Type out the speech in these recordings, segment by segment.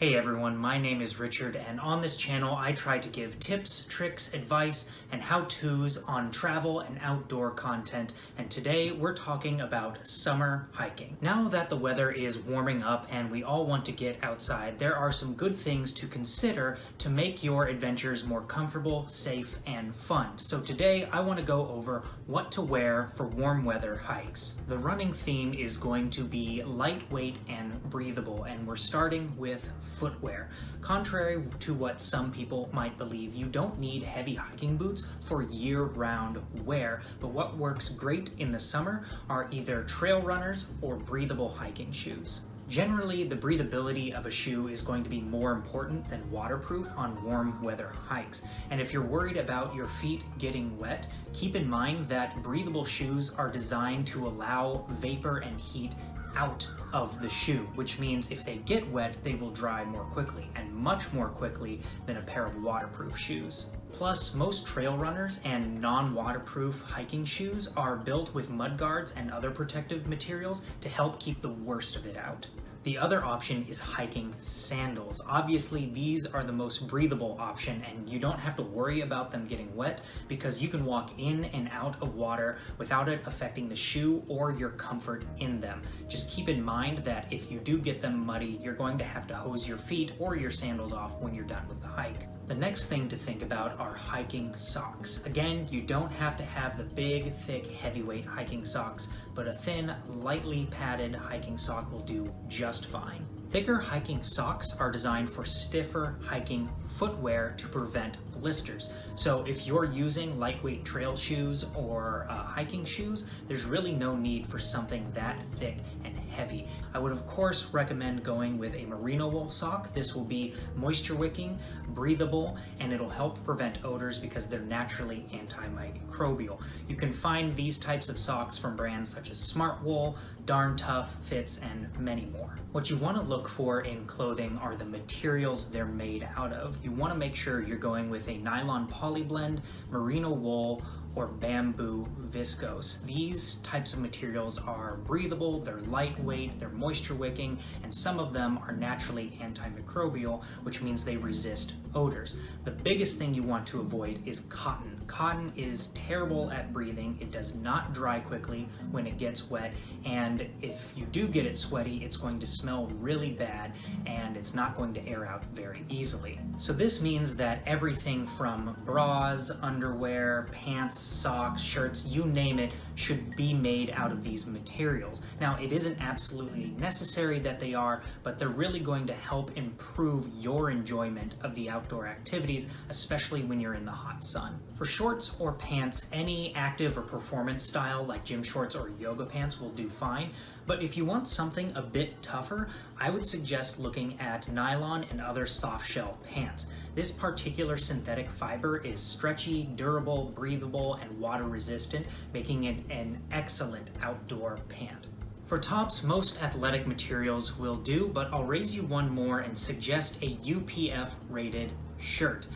Hey everyone, my name is Richard, and on this channel I try to give tips, tricks, advice, and how-tos on travel and outdoor content, and today we're talking about summer hiking. Now that the weather is warming up and we all want to get outside, there are some good things to consider to make your adventures more comfortable, safe, and fun. So today I want to go over what to wear for warm weather hikes. The running theme is going to be lightweight and breathable, and we're starting with footwear. Contrary to what some people might believe, you don't need heavy hiking boots for year-round wear, but what works great in the summer are either trail runners or breathable hiking shoes. Generally, the breathability of a shoe is going to be more important than waterproof on warm weather hikes. And if you're worried about your feet getting wet, keep in mind that breathable shoes are designed to allow vapor and heat out of the shoe, which means if they get wet, they will dry more quickly, and much more quickly than a pair of waterproof shoes. Plus, most trail runners and non-waterproof hiking shoes are built with mud guards and other protective materials to help keep the worst of it out. The other option is hiking sandals. Obviously, these are the most breathable option, and you don't have to worry about them getting wet because you can walk in and out of water without it affecting the shoe or your comfort in them. Just keep in mind that if you do get them muddy, you're going to have to hose your feet or your sandals off when you're done with the hike. The next thing to think about are hiking socks. Again, you don't have to have the big, thick, heavyweight hiking socks, but a thin, lightly padded hiking sock will do just fine. Thicker hiking socks are designed for stiffer hiking footwear to prevent blisters. So if you're using lightweight trail shoes or hiking shoes, there's really no need for something that thick and heavy. I would of course recommend going with a merino wool sock. This will be moisture wicking, breathable, and it'll help prevent odors because they're naturally antimicrobial. You can find these types of socks from brands such as Smartwool, Darn Tough, Fits, and many more. What you want to look for in clothing are the materials they're made out of. You want to make sure you're going with a nylon poly blend, merino wool, or bamboo viscose. These types of materials are breathable, they're lightweight, they're moisture wicking, and some of them are naturally antimicrobial, which means they resist odors. The biggest thing you want to avoid is cotton. Cotton is terrible at breathing. It does not dry quickly when it gets wet, and if you do get it sweaty, it's going to smell really bad and it's not going to air out very easily. So this means that everything from bras, underwear, pants, socks, shirts, you name it, should be made out of these materials. Now, it isn't absolutely necessary that they are, but they're really going to help improve your enjoyment of the outdoor activities, especially when you're in the hot sun. For shorts or pants, any active or performance style like gym shorts or yoga pants will do fine, but if you want something a bit tougher, I would suggest looking at nylon and other soft shell pants. This particular synthetic fiber is stretchy, durable, breathable, and water resistant, making it an excellent outdoor pant. For tops, most athletic materials will do, but I'll raise you one more and suggest a UPF rated shirt.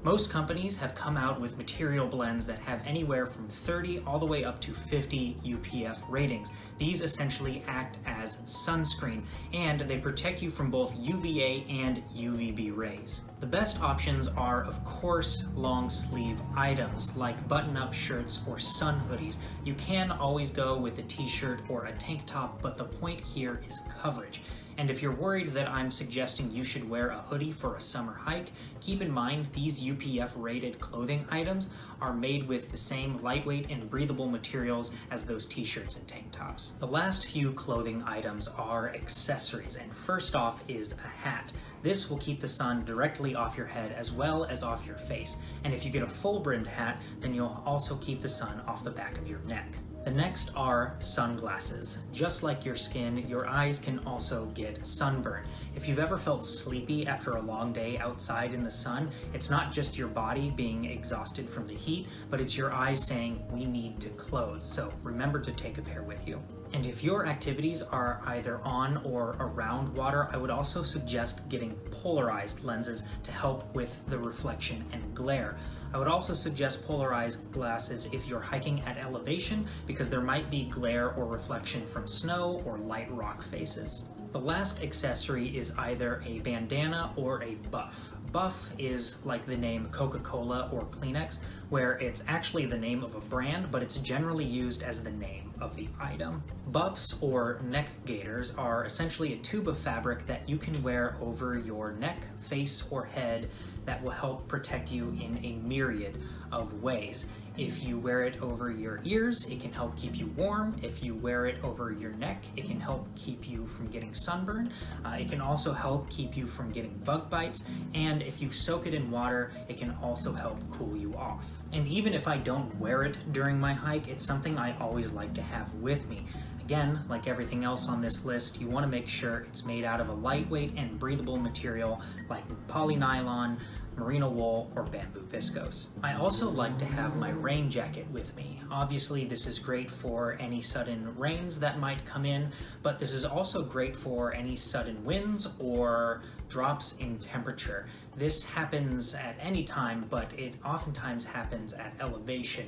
Most companies have come out with material blends that have anywhere from 30 all the way up to 50 UPF ratings. These essentially act as sunscreen, and they protect you from both UVA and UVB rays. The best options are, of course, long sleeve items like button-up shirts or sun hoodies. You can always go with a t-shirt or a tank top, but the point here is coverage. And if you're worried that I'm suggesting you should wear a hoodie for a summer hike, keep in mind these UPF rated clothing items are made with the same lightweight and breathable materials as those t-shirts and tank tops. The last few clothing items are accessories, and first off is a hat. This will keep the sun directly off your head as well as off your face, and if you get a full brimmed hat, then you'll also keep the sun off the back of your neck. The next are sunglasses. Just like your skin, your eyes can also get sunburn. If you've ever felt sleepy after a long day outside in the sun, it's not just your body being exhausted from the heat, but it's your eyes saying, "We need to close." So remember to take a pair with you. And if your activities are either on or around water, I would also suggest getting polarized lenses to help with the reflection and glare. I would also suggest polarized glasses if you're hiking at elevation because there might be glare or reflection from snow or light rock faces. The last accessory is either a bandana or a buff. Buff is like the name Coca-Cola or Kleenex, where it's actually the name of a brand, but it's generally used as the name of the item. Buffs or neck gaiters are essentially a tube of fabric that you can wear over your neck, face, or head that will help protect you in a myriad of ways. If you wear it over your ears, it can help keep you warm. If you wear it over your neck, it can help keep you from getting sunburn. It can also help keep you from getting bug bites. And if you soak it in water, it can also help cool you off. And even if I don't wear it during my hike, it's something I always like to have with me. Again, like everything else on this list, you want to make sure it's made out of a lightweight and breathable material like polynylon, merino wool, or bamboo viscose. I also like to have my rain jacket with me. Obviously, this is great for any sudden rains that might come in, but this is also great for any sudden winds or drops in temperature. This happens at any time, but it oftentimes happens at elevation.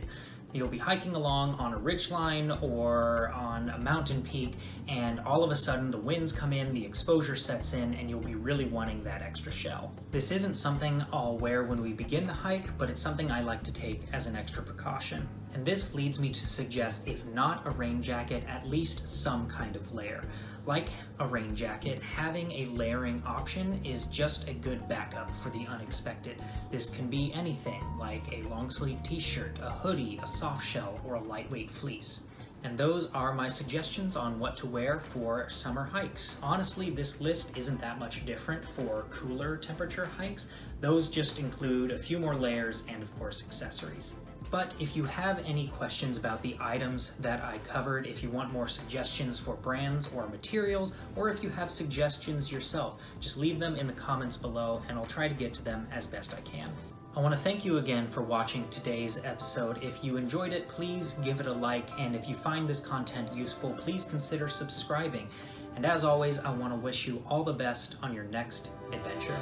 You'll be hiking along on a ridgeline or on a mountain peak, and all of a sudden the winds come in, the exposure sets in, and you'll be really wanting that extra shell. This isn't something I'll wear when we begin the hike, but it's something I like to take as an extra precaution. And this leads me to suggest, if not a rain jacket, at least some kind of layer. Like a rain jacket, having a layering option is just a good backup for the unexpected. This can be anything, like a long sleeve t-shirt, a hoodie, a soft shell, or a lightweight fleece. And those are my suggestions on what to wear for summer hikes. Honestly, this list isn't that much different for cooler temperature hikes. Those just include a few more layers and, of course, accessories. But if you have any questions about the items that I covered, if you want more suggestions for brands or materials, or if you have suggestions yourself, just leave them in the comments below and I'll try to get to them as best I can. I want to thank you again for watching today's episode. If you enjoyed it, please give it a like, and if you find this content useful, please consider subscribing. And as always, I want to wish you all the best on your next adventure.